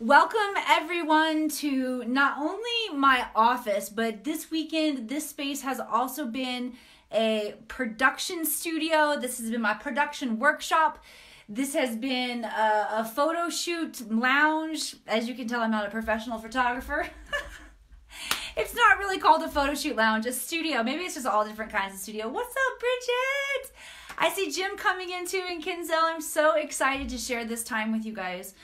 Welcome everyone to not only my office, but this weekend, this space has also been a production studio. This has been my production workshop. This has been a photo shoot lounge. As you can tell, I'm not a professional photographer. It's not really called a photo shoot lounge, a studio. Maybe it's just all different kinds of studio. What's up, Bridget? I see Jim coming in too and Kinzel. I'm so excited to share this time with you guys.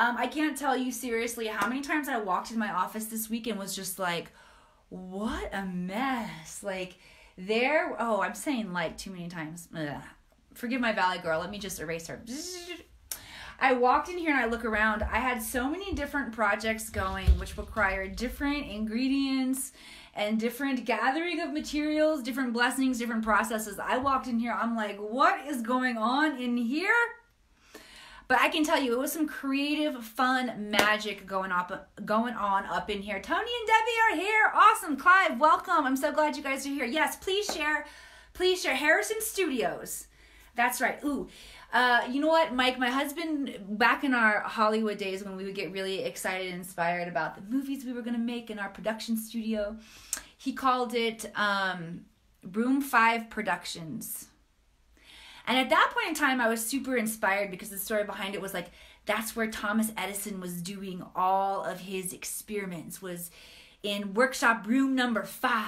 I can't tell you seriously how many times I walked in my office this week and was just like, what a mess. I'm saying like too many times. Ugh. Forgive my Valley girl. Let me just erase her. I walked in here and I look around. I had so many different projects going which required different ingredients and different gathering of materials, different blessings, different processes. I walked in here. I'm like, what is going on in here? But I can tell you, it was some creative, fun magic going on up in here. Tony and Debbie are here. Awesome. Clive, welcome. I'm so glad you guys are here. Yes, please share. Please share. Harrison Studios. That's right. Ooh. You know what, Mike, my husband, back in our Hollywood days when we would get really excited and inspired about the movies we were going to make in our production studio, he called it Room 5 Productions. And at that point in time, I was super inspired because the story behind it was like, that's where Thomas Edison was doing all of his experiments, was in workshop room number 5.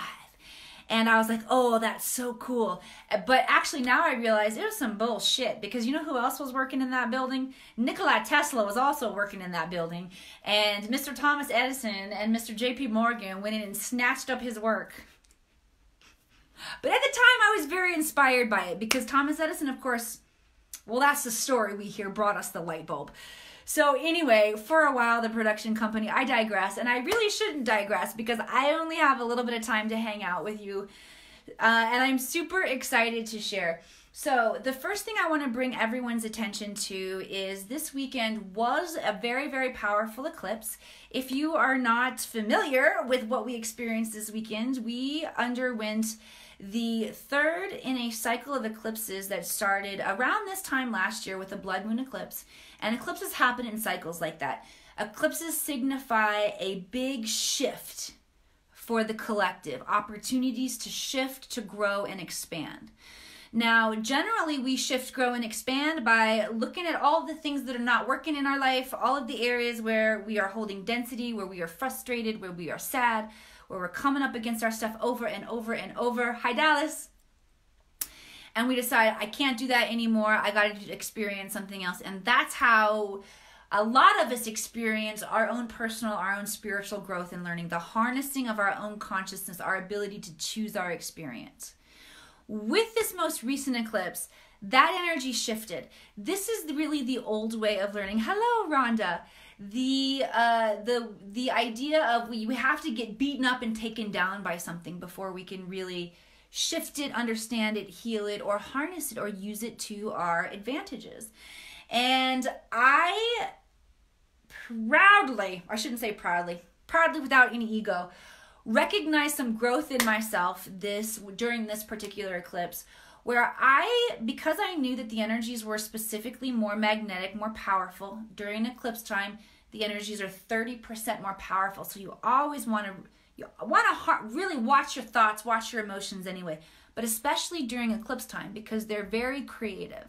And I was like, oh, that's so cool. But actually now I realize it was some bullshit, because you know who else was working in that building? Nikola Tesla was also working in that building. And Mr. Thomas Edison and Mr. J.P. Morgan went in and snatched up his work. But at the time, I was very inspired by it because Thomas Edison, of course, well, that's the story we hear, brought us the light bulb. So anyway, for a while, the production company, I digress, and I really shouldn't digress because I only have a little bit of time to hang out with you, and I'm super excited to share. So the first thing I want to bring everyone's attention to is this weekend was a very, very powerful eclipse. If you are not familiar with what we experienced this weekend, we underwent the third in a cycle of eclipses that started around this time last year with a blood moon eclipse. And eclipses happen in cycles like that. Eclipses signify a big shift for the collective, opportunities to shift, to grow, and expand. Now, generally, we shift, grow, and expand by looking at all the things that are not working in our life, all of the areas where we are holding density, where we are frustrated, where we are sad, where we're coming up against our stuff over and over and over. Hi, Dallas. And we decide, I can't do that anymore. I got to experience something else. And that's how a lot of us experience our own personal, our own spiritual growth and learning, the harnessing of our own consciousness, our ability to choose our experience. With this most recent eclipse, that energy shifted. This is really the old way of learning. Hello, Rhonda. The idea of we have to get beaten up and taken down by something before we can really shift it, understand it, heal it, or harness it, or use it to our advantages. And I proudly without any ego, recognize some growth in myself during this particular eclipse, where because I knew that the energies were specifically more magnetic, more powerful during eclipse time, the energies are 30% more powerful. So you always want to really watch your thoughts, watch your emotions anyway, but especially during eclipse time because they're very creative.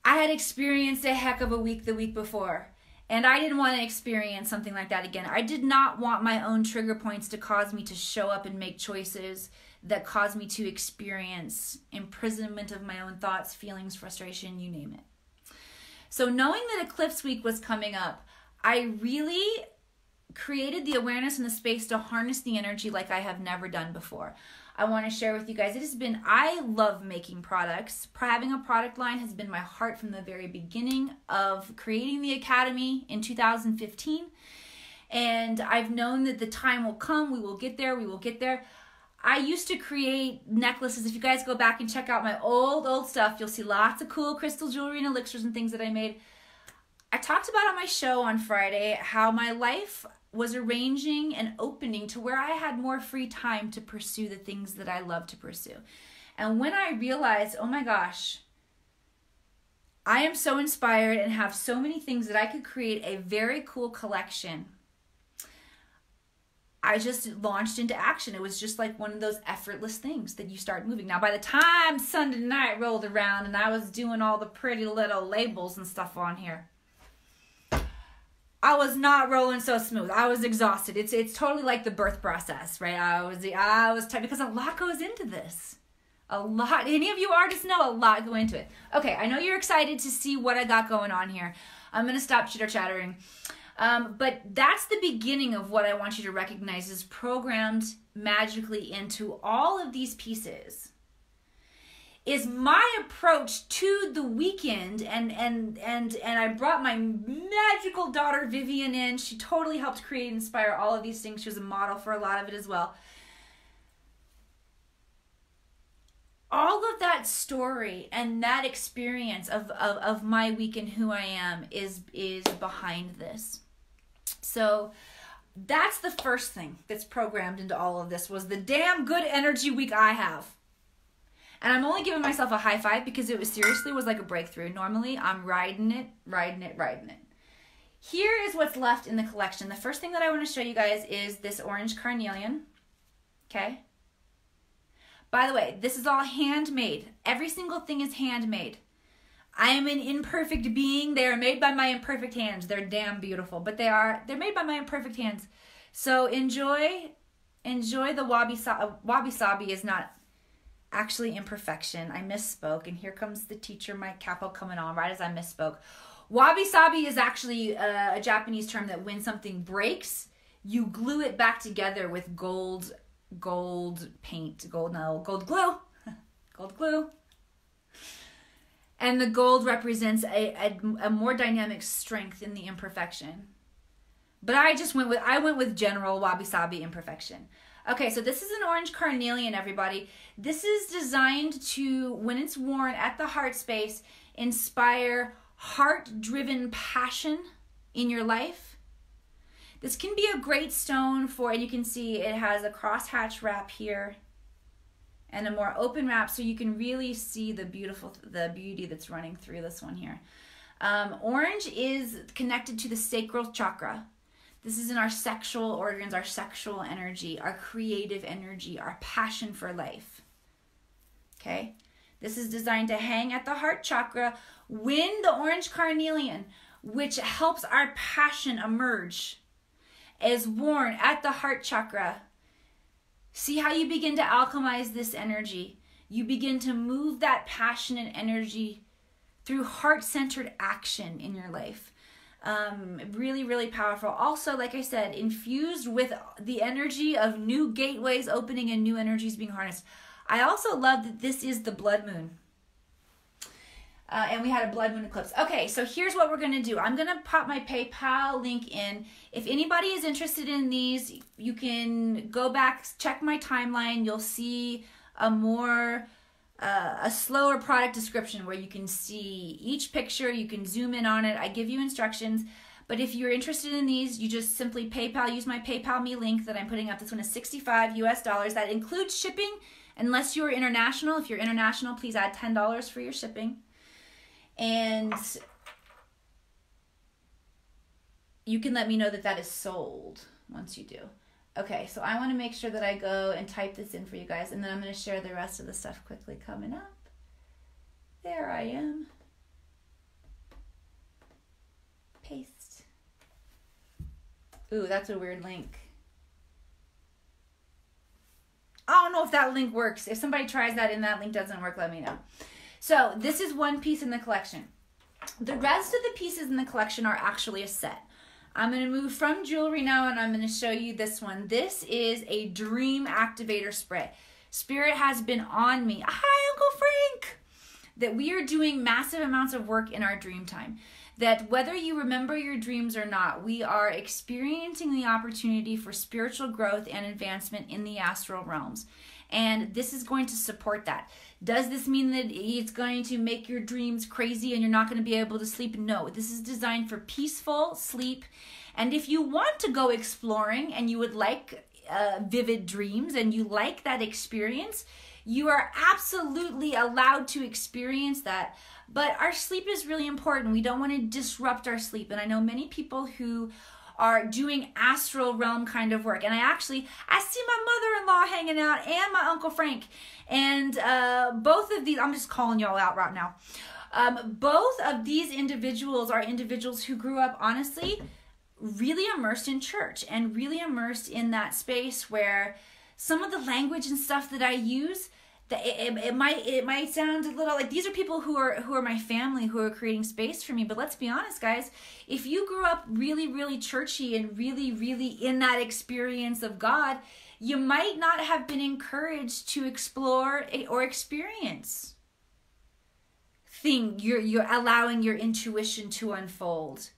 I had experienced a heck of a week the week before, and I didn't want to experience something like that again. I did not want my own trigger points to cause me to show up and make choices that cause me to experience imprisonment of my own thoughts, feelings, frustration, you name it. So knowing that eclipse week was coming up, I really created the awareness and the space to harness the energy like I have never done before. I want to share with you guys, I love making products. Having a product line has been my heart from the very beginning of creating the Academy in 2015. And I've known that the time will come, we will get there. I used to create necklaces. If you guys go back and check out my old stuff, you'll see lots of cool crystal jewelry and elixirs and things that I made. I talked about on my show on Friday how my life was arranging and opening to where I had more free time to pursue the things that I love to pursue. And when I realized, oh my gosh, I am so inspired and have so many things that I could create a very cool collection. I just launched into action. It was just like one of those effortless things that you start moving. Now, by the time Sunday night rolled around and I was doing all the pretty little labels and stuff on here, I was not rolling so smooth. I was exhausted. It's totally like the birth process, right? I was tired because a lot goes into this. A lot. Any of you artists know a lot go into it. Okay, I know you're excited to see what I got going on here. I'm going to stop chitter-chattering. But that's the beginning of what I want you to recognize is programmed magically into all of these pieces. Is my approach to the weekend, and I brought my magical daughter Vivian in. She totally helped create and inspire all of these things. She was a model for a lot of it as well. All of that story and that experience of my weekend, who I am, is behind this. So that's the first thing that's programmed into all of this, was the damn good energy week I have. And I'm only giving myself a high five because it was seriously was like a breakthrough. Normally I'm riding it. Here is what's left in the collection. The first thing that I want to show you guys is this orange carnelian. Okay. By the way, this is all handmade. Every single thing is handmade. I am an imperfect being. They are made by my imperfect hands. They're damn beautiful, but they're made by my imperfect hands. So enjoy the wabi-sabi is not actually imperfection. I misspoke, and here comes the teacher Mike Capo coming on right as I misspoke. Wabi-sabi is actually a Japanese term that when something breaks, you glue it back together with gold paint, gold glue. Gold glue. And the gold represents a more dynamic strength in the imperfection. But I went with general wabi-sabi imperfection. Okay, so this is an orange carnelian, everybody. This is designed to, when it's worn at the heart space, inspire heart-driven passion in your life. This can be a great stone for, and you can see it has a crosshatch wrap here and a more open wrap, so you can really see the beauty that's running through this one here. Orange is connected to the sacral chakra. This is in our sexual organs, our sexual energy, our creative energy, our passion for life. Okay? This is designed to hang at the heart chakra when the orange carnelian, which helps our passion emerge, is worn at the heart chakra. See how you begin to alchemize this energy. You begin to move that passion and energy through heart-centered action in your life. Really, really powerful. Also, like I said, infused with the energy of new gateways opening and new energies being harnessed. I also love that this is the blood moon. And we had a blood moon eclipse. Okay, so here's what we're going to do. I'm going to pop my PayPal link in. If anybody is interested in these, you can go back, check my timeline. You'll see a slower product description where you can see each picture. You can zoom in on it. I give you instructions. But if you're interested in these, you just simply PayPal. Use my PayPal me link that I'm putting up. This one is $65 US. That includes shipping unless you're international. If you're international, please add $10 for your shipping. And you can let me know that that is sold once you do. Okay, so I want to make sure that I go and type this in for you guys, and then I'm going to share the rest of the stuff quickly coming up. There I am. Paste. Ooh, that's a weird link. I don't know if that link works. If somebody tries that and that link doesn't work, let me know. So this is one piece in the collection. The rest of the pieces in the collection are actually a set. I'm going to move from jewelry now, and I'm going to show you this one. This is a dream activator spray. Spirit has been on me. Hi, Uncle Frank! That we are doing massive amounts of work in our dream time. That whether you remember your dreams or not, we are experiencing the opportunity for spiritual growth and advancement in the astral realms. And this is going to support that. Does this mean that it's going to make your dreams crazy and you're not going to be able to sleep? No, this is designed for peaceful sleep. And if you want to go exploring and you would like vivid dreams and you like that experience, You are absolutely allowed to experience that. But our sleep is really important. We don't want to disrupt our sleep. And I know many people who are doing astral realm kind of work. And I see my mother-in-law hanging out and my Uncle Frank. And both of these, I'm just calling y'all out right now. Both of these individuals are individuals who grew up, honestly, really immersed in church and really immersed in that space where some of the language and stuff that I use, that it might sound a little like, these are people who are my family, who are creating space for me. But let's be honest, guys, if you grew up really, really churchy and really, really in that experience of God, you might not have been encouraged to explore or experience you're allowing your intuition to unfold.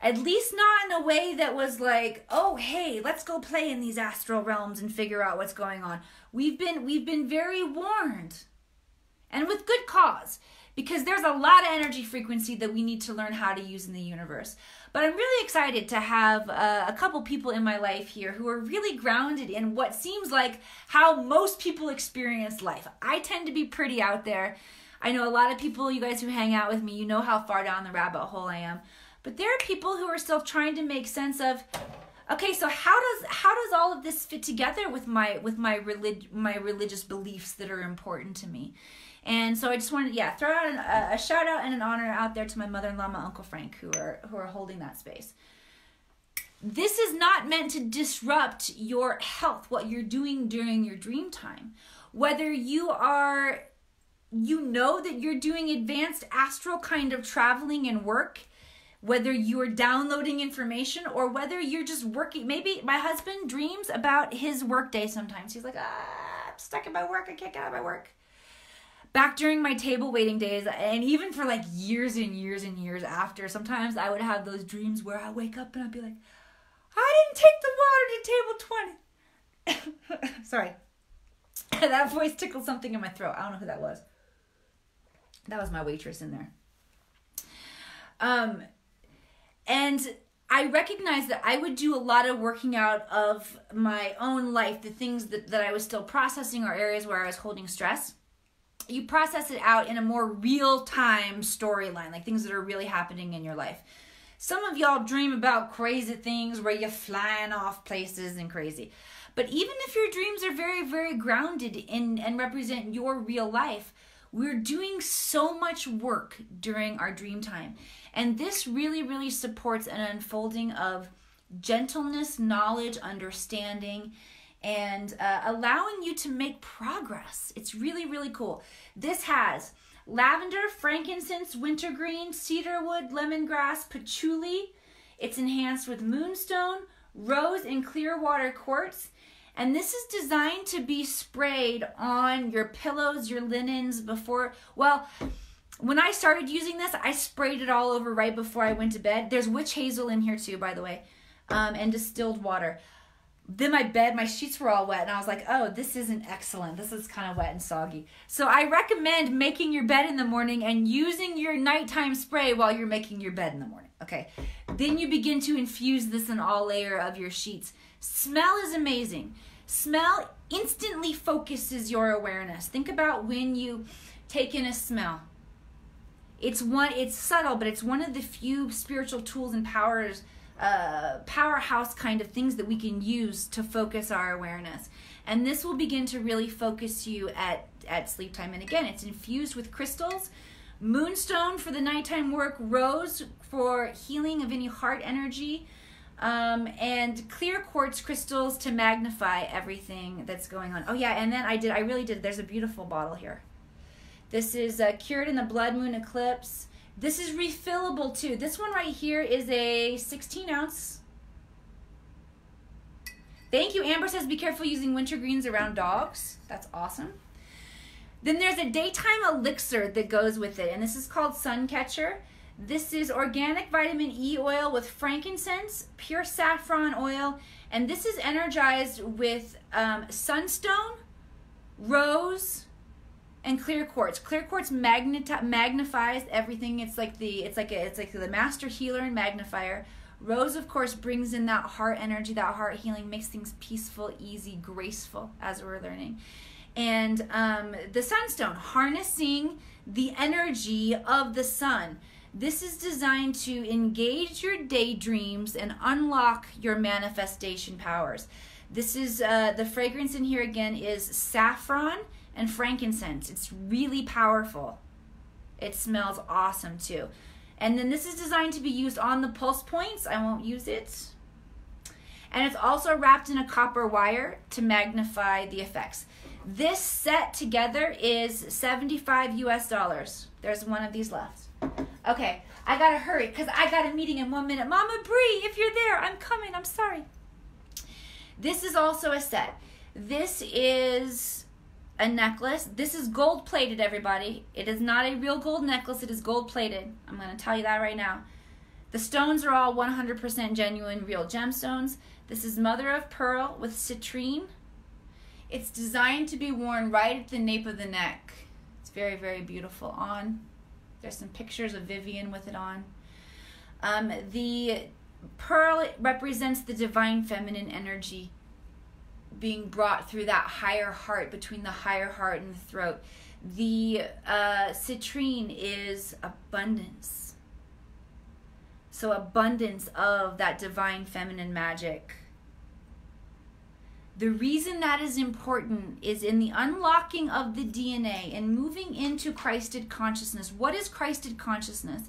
At least not in a way that was like, oh, hey, let's go play in these astral realms and figure out what's going on. We've been very warned, and with good cause, because there's a lot of energy frequency that we need to learn how to use in the universe. But I'm really excited to have a couple people in my life here who are really grounded in what seems like how most people experience life. I tend to be pretty out there. I know a lot of people, you guys who hang out with me, you know how far down the rabbit hole I am. But there are people who are still trying to make sense of, okay, so how does all of this fit together with my religious beliefs that are important to me? And so I just wanted to throw out a shout out and an honor out there to my mother-in-law, my Uncle Frank, who are holding that space. This is not meant to disrupt your health, what you're doing during your dream time. Whether you know that you're doing advanced astral kind of traveling and work, whether you're downloading information or whether you're just working. Maybe my husband dreams about his work day sometimes. He's like, I'm stuck in my work. I can't get out of my work. Back during my table waiting days, and even for like years and years and years after, sometimes I would have those dreams where I wake up and I'd be like, I didn't take the water to table 20. Sorry. That voice tickled something in my throat. I don't know who that was. That was my waitress in there. And I recognized that I would do a lot of working out of my own life, the things that I was still processing or areas where I was holding stress. You process it out in a more real-time storyline, like things that are really happening in your life. Some of y'all dream about crazy things where you're flying off places and crazy. But even if your dreams are very, very grounded in and represent your real life, we're doing so much work during our dream time. And this really, really supports an unfolding of gentleness, knowledge, understanding, and allowing you to make progress. It's really, really cool. This has lavender, frankincense, wintergreen, cedarwood, lemongrass, patchouli. It's enhanced with moonstone, rose, and clear water quartz. And this is designed to be sprayed on your pillows, your linens before, when I started using this, I sprayed it all over right before I went to bed. There's witch hazel in here too, by the way, and distilled water. Then my sheets were all wet, and I was like, oh, this isn't excellent. This is kind of wet and soggy. So I recommend making your bed in the morning and using your nighttime spray while you're making your bed in the morning, okay? Then you begin to infuse this in all layer of your sheets. Smell is amazing. Smell instantly focuses your awareness. Think about when you take in a smell. It's subtle, but it's one of the few spiritual tools and powerhouse kind of things that we can use to focus our awareness. And this will begin to really focus you at sleep time. And again, it's infused with crystals, moonstone for the nighttime work, rose for healing of any heart energy, and clear quartz crystals to magnify everything that's going on. Oh yeah, and then I really did. There's a beautiful bottle here. This is cured in the blood moon eclipse. This is refillable too. This one right here is a 16 ounce. Thank you. Amber says, be careful using wintergreens around dogs. That's awesome. Then there's a daytime elixir that goes with it, and this is called Sun Catcher. This is organic vitamin E oil with frankincense, pure saffron oil, and this is energized with sunstone, rose, and clear quartz. Clear quartz magnifies everything. It's like the master healer and magnifier. Rose, of course, brings in that heart energy, that heart healing, makes things peaceful, easy, graceful, as we're learning. And the sunstone, harnessing the energy of the sun. This is designed to engage your daydreams and unlock your manifestation powers. This is, the fragrance in here again is saffron and frankincense. It's really powerful. It smells awesome too. And then this is designed to be used on the pulse points. I won't use it. And it's also wrapped in a copper wire to magnify the effects. This set together is $75 US. There's one of these left. Okay, I gotta hurry because I got a meeting in 1 minute. Mama Bree, if you're there, I'm coming. I'm sorry. This is also a set. This is a necklace. This is gold plated, everybody. It is not a real gold necklace. It is gold plated. I'm going to tell you that right now. The stones are all 100% genuine, real gemstones. This is mother of pearl with citrine. It's designed to be worn right at the nape of the neck. It's very, very beautiful on. There's some pictures of Vivian with it on. The pearl represents the divine feminine energy being brought through that higher heart, between the higher heart and the throat. The citrine is abundance. So abundance of that divine feminine magic. The reason that is important is in the unlocking of the DNA and moving into Christed consciousness. What is Christed consciousness?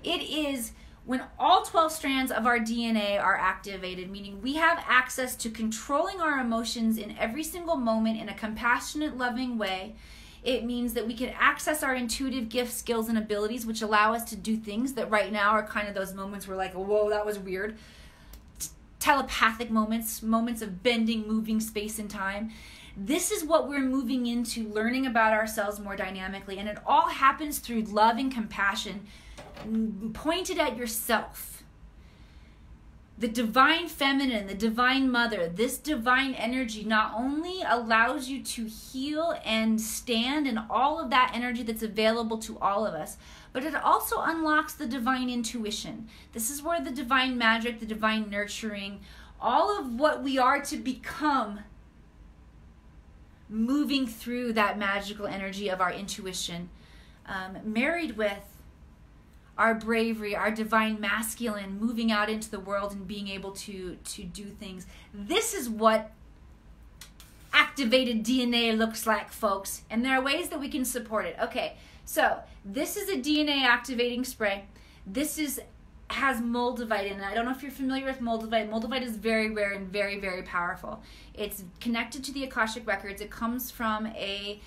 It is when all 12 strands of our DNA are activated, meaning we have access to controlling our emotions in every single moment in a compassionate, loving way. It means that we can access our intuitive gifts, skills, and abilities, which allow us to do things that right now are kind of those moments where like, whoa, that was weird. Telepathic moments, moments of bending, moving space and time. This is what we're moving into, learning about ourselves more dynamically. And it all happens through love and compassion pointed at yourself. The divine feminine, the divine mother, this divine energy not only allows you to heal and stand in all of that energy that's available to all of us, but it also unlocks the divine intuition. This is where the divine magic, the divine nurturing, all of what we are to become, moving through that magical energy of our intuition, married with our bravery, our divine masculine, moving out into the world and being able to do things. This is what activated DNA looks like, folks. And there are ways that we can support it. Okay, so this is a DNA activating spray. This has moldavite in it. I don't know if you're familiar with moldavite. Moldavite is very rare and very, very powerful. It's connected to the Akashic records. It comes from a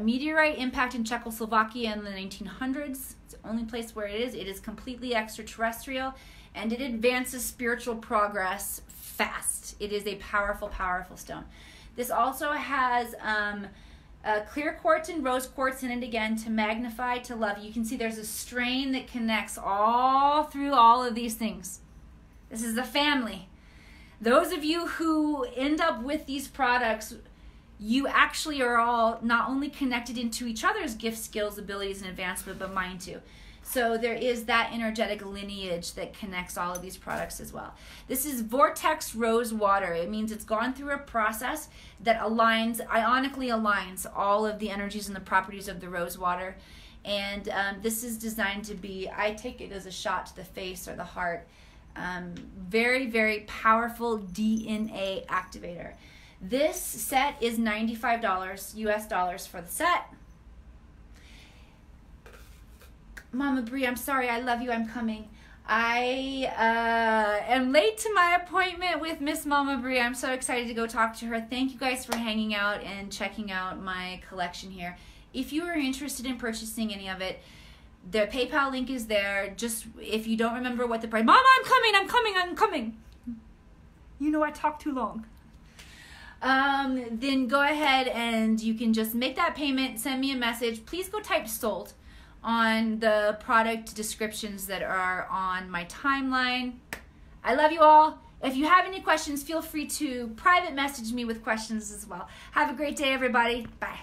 meteorite impact in Czechoslovakia in the 1900s. It's the only place where it is. It is completely extraterrestrial, and it advances spiritual progress fast. It is a powerful, powerful stone. This also has clear quartz and rose quartz in it again to magnify, to love. You can see there's a strain that connects all through all of these things. This is a family. Those of you who end up with these products, you actually are all not only connected into each other's gifts, skills, abilities, and advancement, but mine too. So there is that energetic lineage that connects all of these products as well. This is Vortex Rose Water. It means it's gone through a process that ionically aligns all of the energies and the properties of the rose water. And this is designed to be, I take it as a shot to the face or the heart. Very, very powerful DNA activator. This set is $95 US for the set. Mama Bree, I'm sorry, I love you, I'm coming. I am late to my appointment with Miss Mama Bree. I'm so excited to go talk to her. Thank you guys for hanging out and checking out my collection here. If you are interested in purchasing any of it, the PayPal link is there. Just if you don't remember what the price, Mama, I'm coming. You know I talk too long. Then go ahead and you can just make that payment, send me a message. Please go type sold on the product descriptions that are on my timeline. I love you all. If you have any questions, feel free to private message me with questions as well. Have a great day, everybody. Bye.